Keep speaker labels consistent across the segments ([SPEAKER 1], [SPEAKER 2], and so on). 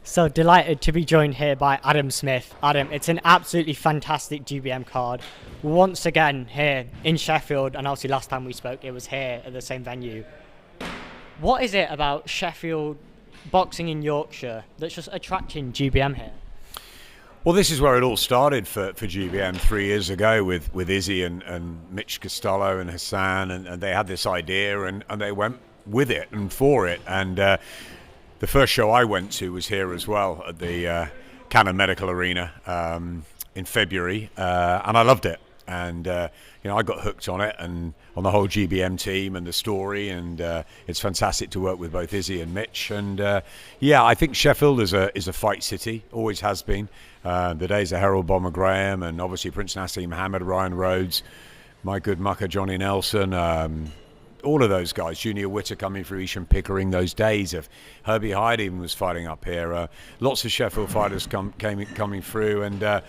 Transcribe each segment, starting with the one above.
[SPEAKER 1] So delighted to be joined here by Adam Smith. Adam, it's an absolutely fantastic GBM card. Once again here in Sheffield, and obviously last time we spoke it was here at the same venue. What is it about Sheffield boxing in Yorkshire that's just attracting GBM here?
[SPEAKER 2] Well, this is where it all started for GBM 3 years ago with Izzy and Mitch Costello and Hassan, and they had this idea and they went with it and for it. And the first show I went to was here as well at the Cannon Medical Arena in February, and I loved it. And I got hooked on it and on the whole GBM team and the story, and it's fantastic to work with both Izzy and Mitch. And I think Sheffield is a fight city, always has been. The days of Harold Bomber Graham and obviously Prince Nassim Mohammed, Ryan Rhodes, my good mucker Johnny Nelson, all of those guys, Junior Witter coming through, Isham Pickering, those days of Herbie Hyde even was fighting up here. Lots of Sheffield fighters coming through, and the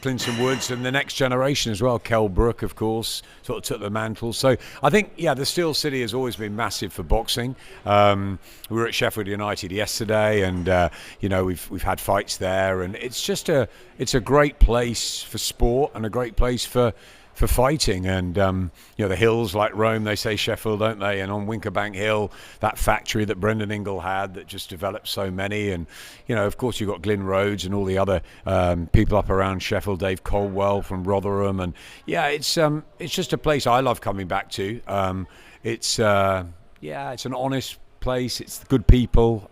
[SPEAKER 2] Clinton Woods and the next generation as well. Kell Brook, of course, sort of took the mantle. So I think, the Steel City has always been massive for boxing. We were at Sheffield United yesterday, and we've had fights there, and it's a great place for sport and a great place for fighting. And the hills like Rome, they say Sheffield, don't they? And on Winkerbank Hill, that factory that Brendan Ingle had that just developed so many. And of course you've got Glyn Rhodes and all the other people up around Sheffield, Dave Colwell from Rotherham. And it's just a place I love coming back to. It's an honest place, it's good people,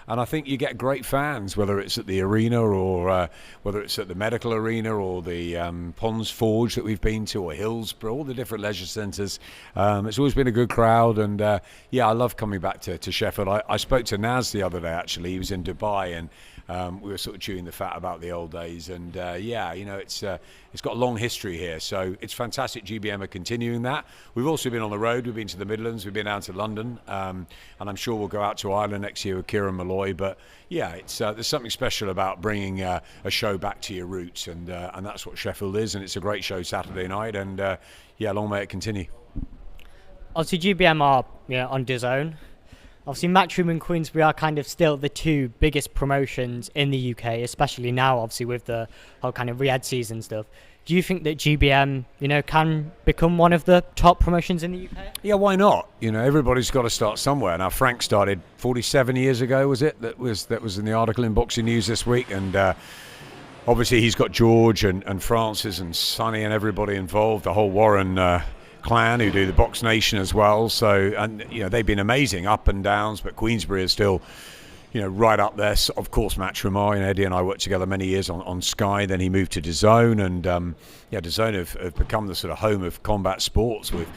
[SPEAKER 2] and I think you get great fans, whether it's at the arena or whether it's at the medical arena or the Ponds Forge that we've been to, or Hillsborough, all the different leisure centres. It's always been a good crowd, and I love coming back to Sheffield. I spoke to Naz the other day, actually. He was in Dubai, and we were sort of chewing the fat about the old days, and it's got a long history here, so it's fantastic. GBM are continuing that. We've also been on the road. We've been to the Midlands, we've been down to London, and I'm sure we'll go out to Ireland next year with Kieran Malloy. But there's something special about bringing a show back to your roots, and that's what Sheffield is. And it's a great show Saturday night, and long may it continue.
[SPEAKER 1] Obviously GBM are on DAZN. Obviously Matchroom and Queensbury are kind of still the two biggest promotions in the UK, especially now obviously with the whole kind of Riyadh season stuff. Do you think that GBM, can become one of the top promotions in the UK?
[SPEAKER 2] Yeah, why not? Everybody's got to start somewhere. Now Frank started 47 years ago, was it? That was in the article in Boxing News this week, and obviously he's got George and Francis and Sonny and everybody involved, the whole Warren clan who do the Box Nation as well. So, and they've been amazing, up and downs, but Queensbury is still right up there. So, of course, Matchroom are, Eddie and I worked together many years on Sky. Then he moved to DAZN, and DAZN have become the sort of home of combat sports with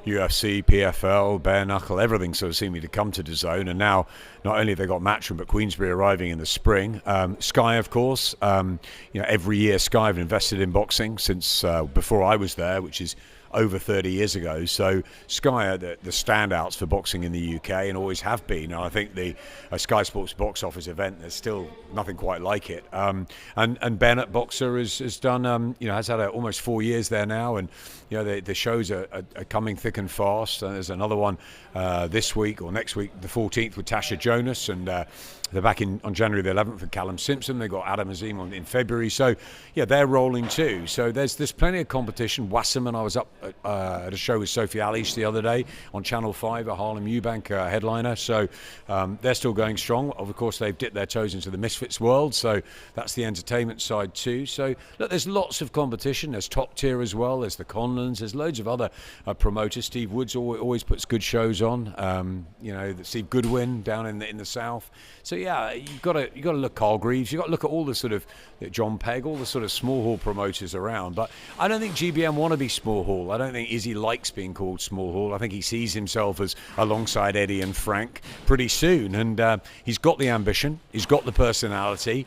[SPEAKER 2] UFC, PFL, bare knuckle, everything sort of seeming to come to DAZN. And now not only have they got Matchroom, but Queensbury arriving in the spring. Sky, of course, every year Sky have invested in boxing since before I was there, which is over 30 years ago. So Sky are the standouts for boxing in the UK, and always have been. And I think the Sky Sports box office event, there's still nothing quite like it. And Bennett Boxer has done, has had almost 4 years there now, and the shows are coming thick and fast. And there's another one this week or next week, the 14th, with Tasha Jonas, and they're back on January the 11th with Callum Simpson. They've got Adam Azim in February. So, they're rolling too. So there's plenty of competition. Wasserman, I was up at a show with Sophie Alish the other day on Channel 5, a Harlem Eubank headliner. So they're still going strong. Of course, they've dipped their toes into the Misfits world. So that's the entertainment side too. So, look, there's lots of competition. There's top tier as well. There's the Conlons. There's loads of other promoters. Steve Woods always puts good shows on. Steve Goodwin down in the south. So you've got to look. Carl Greaves. You've got to look at all the sort of John Pegg, all the sort of small hall promoters around. But I don't think GBM want to be small hall. I don't think Izzy likes being called small hall. I think he sees himself as alongside Eddie and Frank pretty soon, and he's got the ambition. He's got the personality.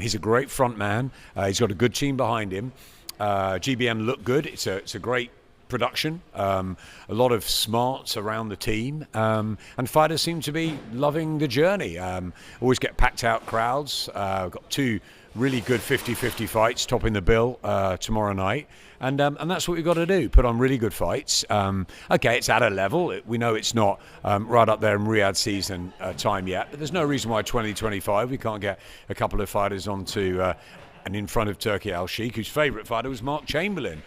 [SPEAKER 2] He's a great front man. He's got a good team behind him. GBM look good. It's a great production, a lot of smarts around the team, and fighters seem to be loving the journey. Always get packed out crowds. Got 2 really good 50-50 fights topping the bill tomorrow night, and that's what we've got to do, put on really good fights. Okay, it's at a level, we know it's not right up there in Riyadh season time yet, but there's no reason why 2025 we can't get a couple of fighters onto and in front of Turki Al-Sheikh, whose favourite fighter was Mark Chamberlain.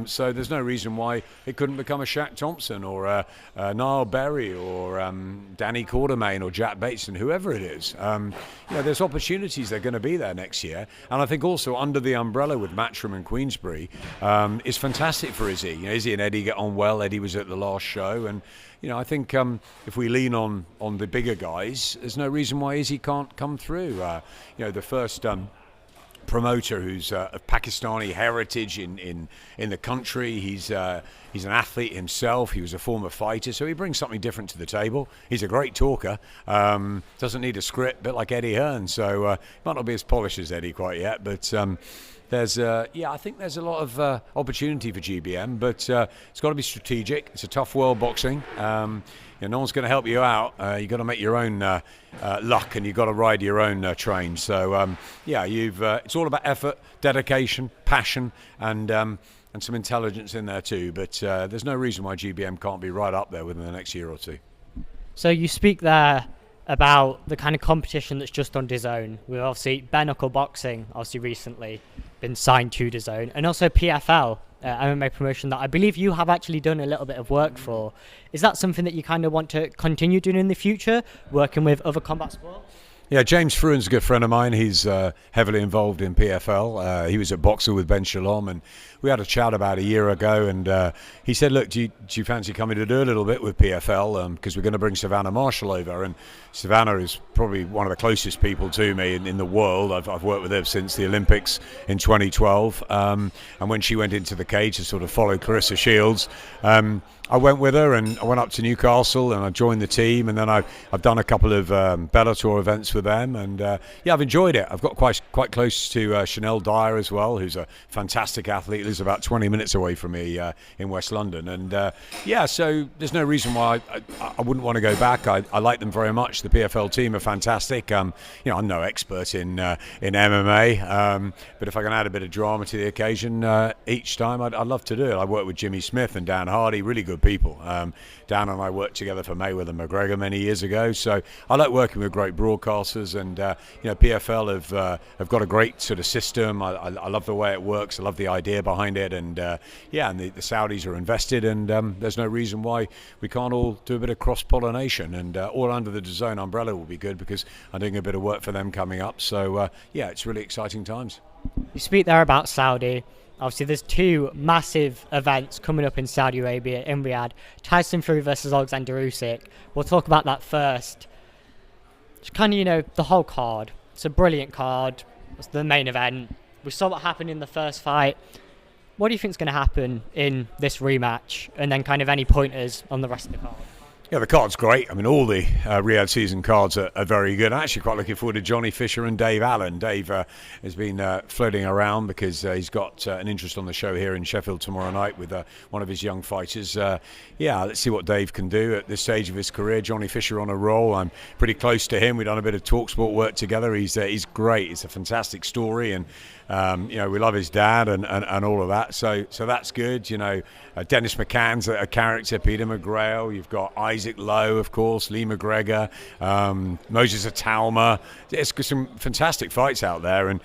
[SPEAKER 2] So there's no reason why it couldn't become a Shaq Thompson or a Niall Berry or Danny Quartermain or Jack Bateson, whoever it is. There's opportunities that are going to be there next year. And I think also under the umbrella with Matchroom and Queensbury is fantastic for Izzy. Izzy and Eddie get on well. Eddie was at the last show. And I think if we lean on the bigger guys, there's no reason why Izzy can't come through. The first promoter who's of Pakistani heritage in the country. He's an athlete himself. He was a former fighter, so he brings something different to the table. He's a great talker. Doesn't need a script, a bit like Eddie Hearn. So he might not be as polished as Eddie quite yet, but I think there's a lot of opportunity for GBM, but it's got to be strategic. It's a tough world, boxing. No one's going to help you out. You've got to make your own luck, and you've got to ride your own train. So, it's all about effort, dedication, passion, and some intelligence in there too. But there's no reason why GBM can't be right up there within the next year or two.
[SPEAKER 1] So you speak there about the kind of competition that's just on DAZN. We've obviously bare knuckle boxing, obviously recently been signed to DAZN, and also PFL, MMA promotion that I believe you have actually done a little bit of work for. Is that something that you kind of want to continue doing in the future, working with other combat sports?
[SPEAKER 2] Yeah, James Fruin's a good friend of mine. He's heavily involved in PFL. He was at Boxer with Ben Shalom, and we had a chat about a year ago, and he said, look, do you fancy coming to do a little bit with PFL? Because we're going to bring Savannah Marshall over, and Savannah is probably one of the closest people to me in the world. I've worked with her since the Olympics in 2012, and when she went into the cage to sort of follow Clarissa Shields, I went with her, and I went up to Newcastle, and I joined the team, and then I've done a couple of Bellator events with them, and I've enjoyed it. I've got quite close to Chanel Dyer as well, who's a fantastic athlete, lives about 20 minutes away from me in West London, and so there's no reason why I wouldn't want to go back. I like them very much. The PFL team are fantastic. I'm no expert in MMA, but if I can add a bit of drama to the occasion each time, I'd love to do it. I worked with Jimmy Smith and Dan Hardy, really good people. Dan and I worked together for Mayweather McGregor many years ago, so I like working with great broadcasters, and PFL have got a great sort of system. I love the way it works. I love the idea behind it, and the Saudis are invested, and there's no reason why we can't all do a bit of cross-pollination, and all under the DAZN umbrella will be good, because I'm doing a bit of work for them coming up. So it's really exciting times.
[SPEAKER 1] You speak there about Saudi. Obviously, there's 2 massive events coming up in Saudi Arabia, in Riyadh. Tyson Fury versus Alexander Usyk. We'll talk about that first. It's kind of, the whole card. It's a brilliant card. It's the main event. We saw what happened in the first fight. What do you think is going to happen in this rematch? And then kind of any pointers on the rest of the card?
[SPEAKER 2] Yeah, the card's great. I mean, all the Riyadh season cards are very good. I'm actually quite looking forward to Johnny Fisher and Dave Allen. Dave has been floating around because he's got an interest on the show here in Sheffield tomorrow night with one of his young fighters. Let's see what Dave can do at this stage of his career. Johnny Fisher on a roll. I'm pretty close to him. We've done a bit of talk sport work together. He's great. It's a fantastic story, and we love his dad and all of that. So that's good. Dennis McCann's a character. Peter McGrail. You've got Isaac Lowe, of course. Lee McGregor. Moses Atalma. It's some fantastic fights out there, and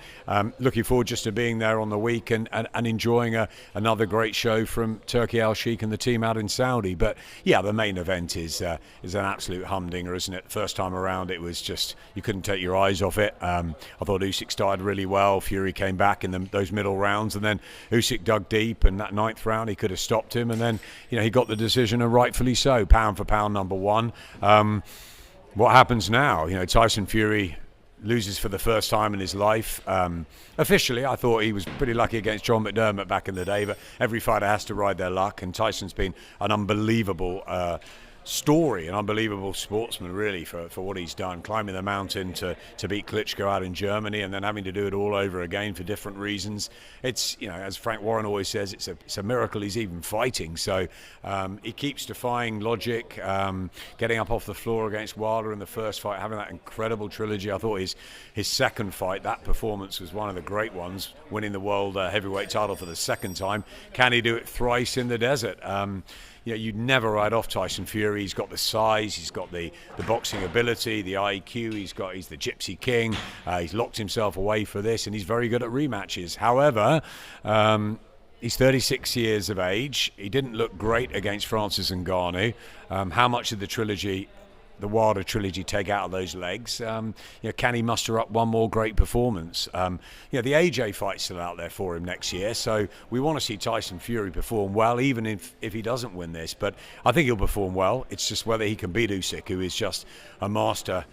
[SPEAKER 2] looking forward just to being there on the week and enjoying another great show from Turki Al-Sheikh and the team out in Saudi. But the main event is an absolute humdinger, isn't it? First time around, it was just, you couldn't take your eyes off it. I thought Usyk started really well. Fury came back in those middle rounds, and then Usyk dug deep, and that 9th round he could have stopped him, and then he got the decision, and rightfully so. Pound for pound number 1. What happens now? Tyson Fury loses for the first time in his life. Officially, I thought he was pretty lucky against John McDermott back in the day, but every fighter has to ride their luck, and Tyson's been an unbelievable story, an unbelievable sportsman really for what he's done, climbing the mountain to beat Klitschko out in Germany and then having to do it all over again for different reasons. It's, you know, as Frank Warren always says, it's a miracle he's even fighting. So he keeps defying logic, getting up off the floor against Wilder in the first fight, having that incredible trilogy. I thought his second fight, that performance was one of the great ones, winning the world heavyweight title for the second time. Can he do it thrice in the desert? You know, you'd never write off Tyson Fury. He's got the size, he's got the boxing ability, the IQ, he's the Gypsy King. He's locked himself away for this, and he's very good at rematches. However, he's 36 years of age. He didn't look great against Francis Ngannou. How much of the Wilder trilogy take out of those legs? You know, can he muster up one more great performance? You know, the AJ fight's still out there for him next year, so we want to see Tyson Fury perform well, even if he doesn't win this. But I think he'll perform well. It's just whether he can beat Usyk, who is just a master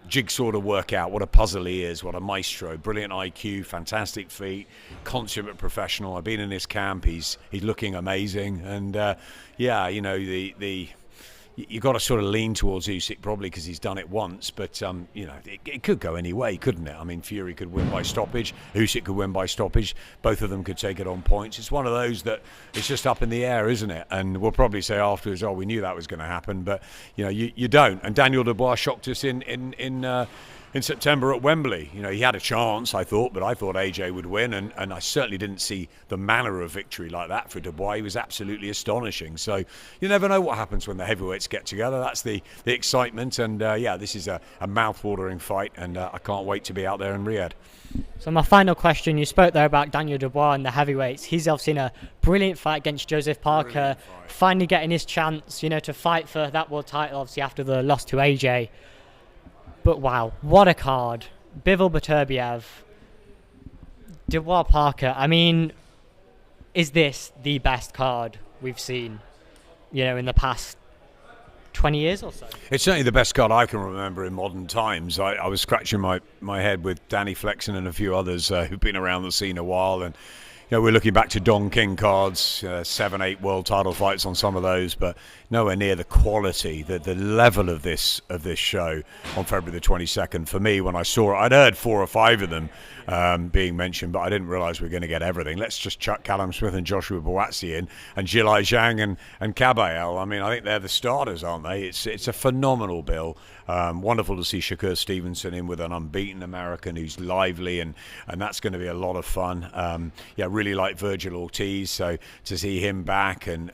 [SPEAKER 2] jigsaw to work out. What a puzzle he is, what a maestro, brilliant IQ, fantastic feet, consummate professional. I've been in his camp. He's looking amazing, and yeah, you know, you've got to sort of lean towards Usyk probably because he's done it once, but you know, it could go any way, couldn't it? I mean, Fury could win by stoppage, Usyk could win by stoppage, both of them could take it on points. It's one of those that it's just up in the air, isn't it? And we'll probably say afterwards, oh, we knew that was going to happen, but you know, you don't. And Daniel Dubois shocked us in September at Wembley. You know, he had a chance, I thought, but I thought AJ would win, and I certainly didn't see the manner of victory like that for Dubois. He was absolutely astonishing. So you never know what happens when the heavyweights get together. That's the excitement, and yeah, this is a mouth-watering fight, and I can't wait to be out there in Riyadh.
[SPEAKER 1] So my final question, you spoke there about Daniel Dubois and the heavyweights. He's obviously in a brilliant fight against Joseph Parker, finally getting his chance, you know, to fight for that world title, obviously after the loss to AJ. But wow, what a card. Bivol Beterbiev, Dubois Parker. I mean, is this the best card we've seen, you know, in the past 20 years or so?
[SPEAKER 2] It's certainly the best card I can remember in modern times. I was scratching my head with Danny Flexen and a few others who've been around the scene a while, and you know, we're looking back to Don King cards, 7, 8 world title fights on some of those, but nowhere near the quality, the level of this show on February the 22nd. For me, when I saw it, I'd heard 4 or 5 of them being mentioned, but I didn't realise we were going to get everything. Let's just chuck Callum Smith and Joshua Buatsi in, and Jilai Zhang and Kabayel. I mean, I think they're the starters, aren't they? It's a phenomenal bill. Wonderful to see Shakur Stevenson in with an unbeaten American who's lively, and that's going to be a lot of fun. Yeah, really like Virgil Ortiz, so to see him back, and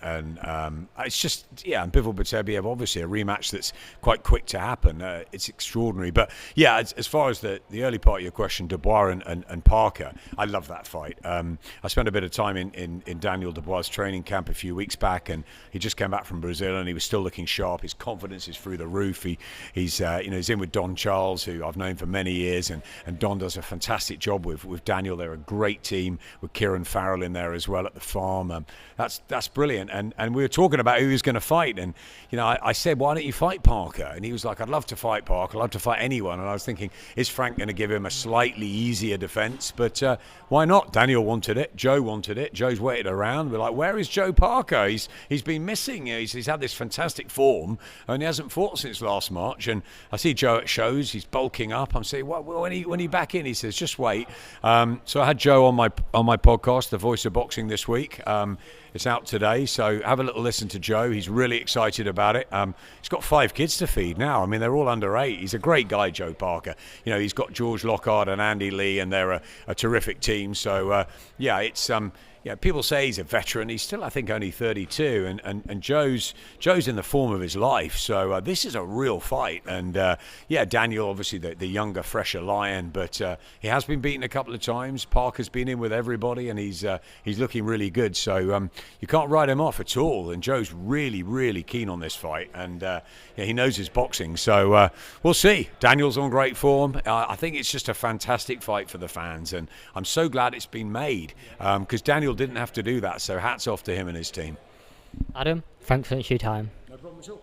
[SPEAKER 2] it's just, yeah, and Bivol Beterbiev, obviously a rematch that's quite quick to happen. It's extraordinary. But yeah, as far as the early part of your question, Dubois and Parker, I love that fight. I spent a bit of time in Daniel Dubois' training camp a few weeks back, and he just came back from Brazil, and he was still looking sharp. His confidence is through the roof. He's in with Don Charles, who I've known for many years, and Don does a fantastic job with Daniel. They're a great team with Kieran Farrell in there as well at the farm. That's brilliant. And we were talking about who he was going to fight, and you know, I said, why don't you fight Parker? And he was like, I'd love to fight Parker. I'd love to fight anyone. And I was thinking, is Frank going to give him a slightly easier defence? But why not? Daniel wanted it. Joe wanted it. Joe's waited around. We're like, where is Joe Parker? He's been missing. He's had this fantastic form, and he hasn't fought since last March. And I see Joe at shows. He's bulking up. I'm saying, well, when he back in? He says, just wait. So I had Joe on my podcast, The Voice of Boxing, this week. It's out today, so have a little listen to Joe. He's really excited about it. He's got 5 kids to feed now. I mean, they're all under 8. He's a great guy, Joe Parker. You know, he's got George Lockhart and Andy Lee, and they're a terrific team. So, yeah, it's yeah, people say he's a veteran. He's still, I think, only 32, and Joe's in the form of his life. So this is a real fight. And yeah, Daniel, obviously the younger, fresher lion, but he has been beaten a couple of times. Parker's been in with everybody, and he's looking really good. So you can't write him off at all. And Joe's really, really keen on this fight, and yeah, he knows his boxing. So we'll see. Daniel's on great form. I think it's just a fantastic fight for the fans, and I'm so glad it's been made, because Daniel didn't have to do that, so hats off to him and his team.
[SPEAKER 1] Adam, thanks for your time.
[SPEAKER 2] No problem at all.